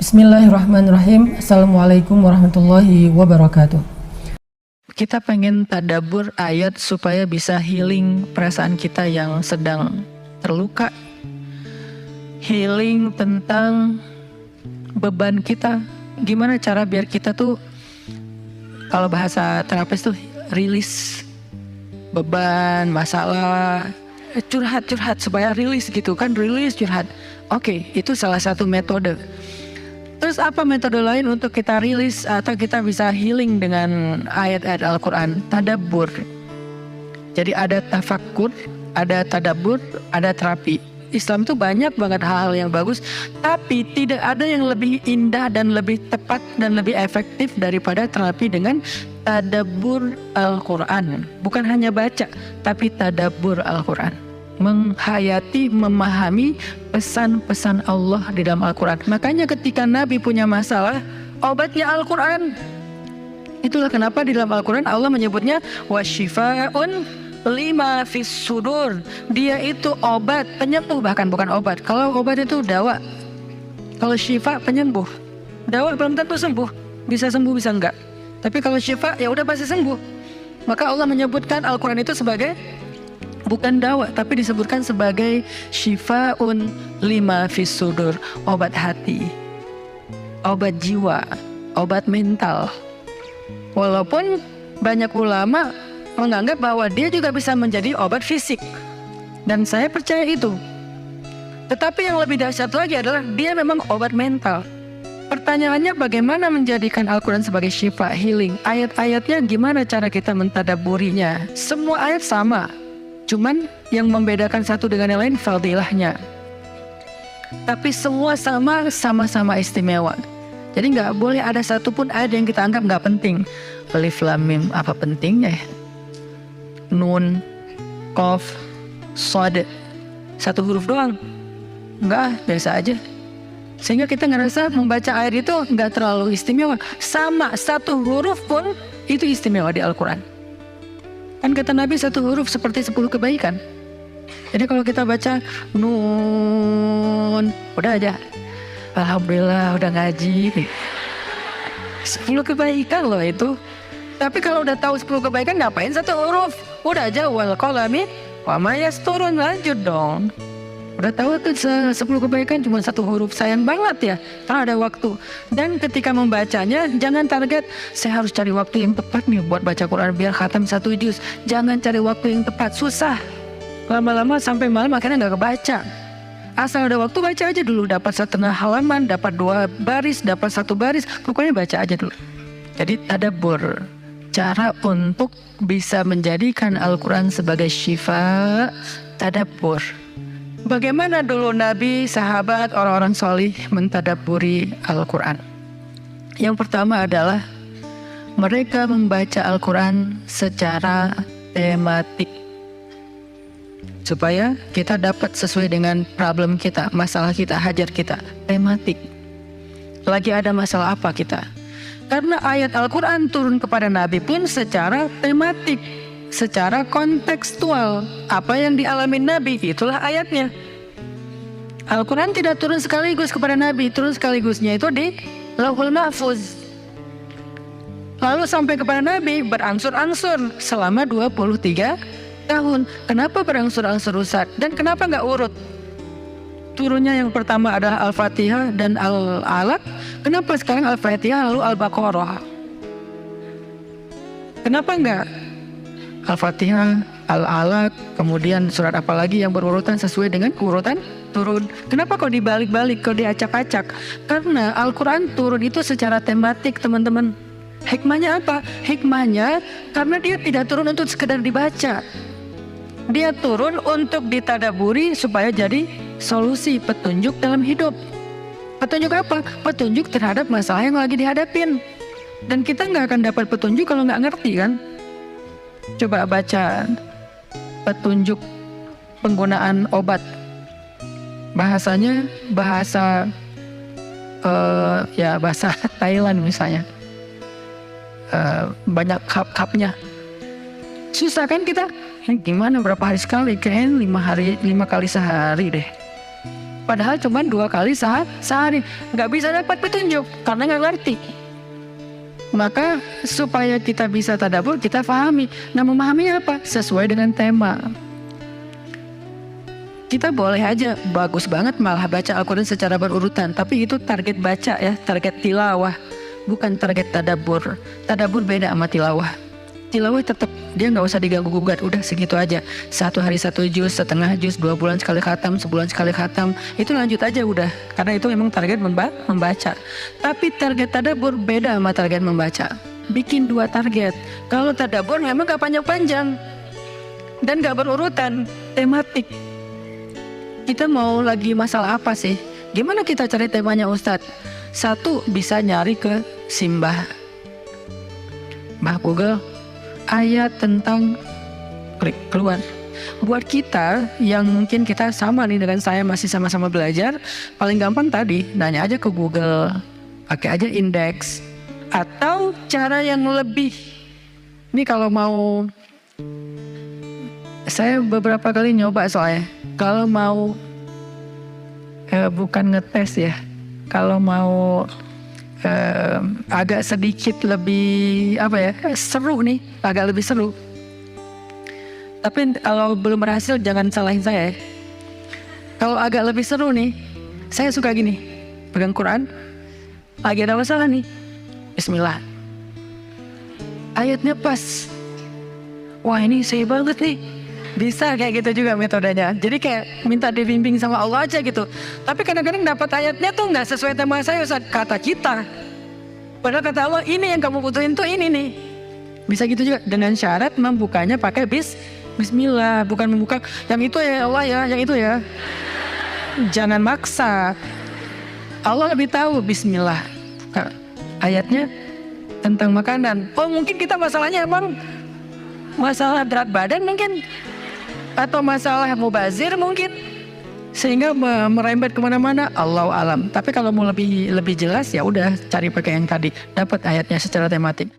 Bismillahirrahmanirrahim. Assalamualaikum warahmatullahi wabarakatuh. Kita pengen tadabbur ayat supaya bisa healing perasaan kita yang sedang terluka. Healing tentang beban kita. Gimana cara biar kita tuh, kalau bahasa terapis tuh rilis beban, masalah, curhat supaya rilis gitu kan, rilis curhat. Oke, itu salah satu metode. Terus apa metode lain untuk kita rilis atau kita bisa healing dengan ayat-ayat Al-Quran? Tadabbur. Jadi ada tafakkur, ada tadabbur, ada terapi. Islam itu banyak banget hal-hal yang bagus, tapi tidak ada yang lebih indah dan lebih tepat dan lebih efektif daripada terapi dengan tadabbur Al-Quran. Bukan hanya baca, tapi tadabbur Al-Quran. Menghayati, memahami pesan-pesan Allah di dalam Al-Quran. Makanya ketika Nabi punya masalah, obatnya Al-Quran. Itulah kenapa di dalam Al-Quran Allah menyebutnya wasyifa'un lima fis sudur. Dia itu obat, penyembuh, bahkan bukan obat. Kalau obat itu dawa, kalau syifa penyembuh. Dawa belum tentu sembuh, bisa sembuh bisa enggak. Tapi kalau syifa ya udah pasti sembuh. Maka Allah menyebutkan Al-Quran itu sebagai bukan dawa, tapi disebutkan sebagai syifaun lima fis sudur, obat hati, obat jiwa, obat mental. Walaupun banyak ulama menganggap bahwa dia juga bisa menjadi obat fisik, dan saya percaya itu. Tetapi yang lebih dahsyat lagi adalah dia memang obat mental. Pertanyaannya, bagaimana menjadikan Al-Quran sebagai syifa, healing? Ayat-ayatnya gimana cara kita mentadabburinya? Semua ayat sama, cuman yang membedakan satu dengan yang lain fadilahnya. Tapi semua sama-sama istimewa. Jadi nggak boleh ada satupun ayat yang kita anggap nggak penting. Alif Lam Mim, apa pentingnya ya? Nun, Qaf, Shad, satu huruf doang. Nggak, biasa aja. Sehingga kita ngerasa membaca ayat itu nggak terlalu istimewa. Sama, satu huruf pun itu istimewa di Al-Quran. Kan kata Nabi satu huruf seperti 10 kebaikan. Jadi kalau kita baca nun, udah aja, alhamdulillah udah ngaji. 10 kebaikan loh itu. Tapi kalau udah tahu 10 kebaikan, ngapain satu huruf? Udah aja wal qalami wa ma yasturun, lanjut dong. Udah tahu tuh 10 kebaikan cuma satu huruf, sayang banget ya kalau ada waktu. Dan ketika membacanya jangan target saya harus cari waktu yang tepat nih buat baca Quran biar khatam 1 juz. Jangan cari waktu yang tepat, susah. Lama-lama sampai malam akhirnya nggak kebaca. Asal ada waktu baca aja dulu, dapat setengah halaman, dapat 2 baris, dapat 1 baris, pokoknya baca aja dulu. Jadi tadabbur, cara untuk bisa menjadikan Al-Quran sebagai syifa, tadabbur. Bagaimana dulu Nabi, sahabat, orang-orang solih mentadabburi Al-Quran? Yang pertama adalah mereka membaca Al-Quran secara tematik, supaya kita dapat sesuai dengan problem kita, masalah kita, hajat kita. Tematik. Lagi ada masalah apa kita? Karena ayat Al-Quran turun kepada Nabi pun secara tematik, secara kontekstual. Apa yang dialami Nabi, itulah ayatnya. Al-Quran tidak turun sekaligus kepada Nabi, turun sekaligusnya itu di Lauhul Mahfuz. Lalu sampai kepada Nabi berangsur-angsur selama 23 tahun. Kenapa berangsur-angsur, Ustaz? Dan kenapa nggak urut? Turunnya yang pertama adalah Al-Fatihah dan Al-Alaq. Kenapa sekarang Al-Fatihah lalu Al-Baqarah? Kenapa enggak Al-Fatihah, Al-Alaq, kemudian surat apa lagi yang berurutan sesuai dengan urutan turun? Kenapa kok dibalik-balik, kok diacak-acak? Karena Al-Quran turun itu secara tematik, teman-teman. Hikmahnya apa? Hikmahnya karena dia tidak turun untuk sekedar dibaca. Dia turun untuk ditadaburi supaya jadi solusi, petunjuk dalam hidup. Petunjuk apa? Petunjuk terhadap masalah yang lagi dihadapin. Dan kita nggak akan dapat petunjuk kalau nggak ngerti kan? Coba baca petunjuk penggunaan obat. Bahasanya bahasa bahasa Thailand misalnya. Banyak kap-kapnya. Susah kan kita? Gimana berapa hari sekali? Kayaknya 5 kali sehari deh. Padahal cuma 2 kali sehari. Nggak bisa dapat petunjuk karena nggak ngerti. Maka supaya kita bisa tadabbur, kita pahami. Nah, memahami apa? Sesuai dengan tema. Kita boleh aja bagus banget malah baca Al-Quran secara berurutan, tapi itu target baca ya, target tilawah, bukan target tadabbur. Tadabbur beda sama tilawah. Tilawah tetap dia nggak usah diganggu gugat, udah segitu aja. 1 hari 1 juz, setengah juz, 2 bulan sekali khatam, sebulan sekali khatam, itu lanjut aja udah. Karena itu memang target membaca. Tapi target tadabbur beda sama target membaca. Bikin 2 target. Kalau tadabbur memang nggak panjang-panjang dan nggak berurutan tematik. Kita mau lagi masalah apa sih? Gimana kita cari temanya Ustadz? 1, bisa nyari ke Simbah Google, ayat tentang, klik keluar. Buat kita yang mungkin kita sama nih dengan saya, masih sama-sama belajar, paling gampang tadi nanya aja ke Google, pakai aja indeks. Atau cara yang lebih, ini kalau mau, saya beberapa kali nyoba soalnya, kalau mau bukan ngetes ya, kalau mau agak sedikit lebih seru nih, agak lebih seru. Tapi kalau belum berhasil jangan salahin saya ya. Kalau agak lebih seru nih, saya suka gini, pegang Quran, lagi ada masalah nih, Bismillah, ayatnya pas, wah ini saya banget nih. Bisa kayak gitu juga metodenya. Jadi kayak minta dibimbing sama Allah aja gitu. Tapi kadang-kadang dapat ayatnya tuh nggak sesuai tema saya, Ustaz, kata kita. Padahal kata Allah, ini yang kamu butuhin tuh ini nih. Bisa gitu juga dengan syarat membukanya pakai Bismillah, bukan membuka yang itu ya Allah ya, yang itu ya. Jangan maksa. Allah lebih tahu. Bismillah. Ayatnya tentang makanan. Oh mungkin kita masalahnya emang masalah berat badan mungkin, atau masalah mubazir mungkin, sehingga merembet kemana-mana. Allahu alam. Tapi kalau mau lebih jelas ya udah cari pakai yang tadi, dapat ayatnya secara tematik.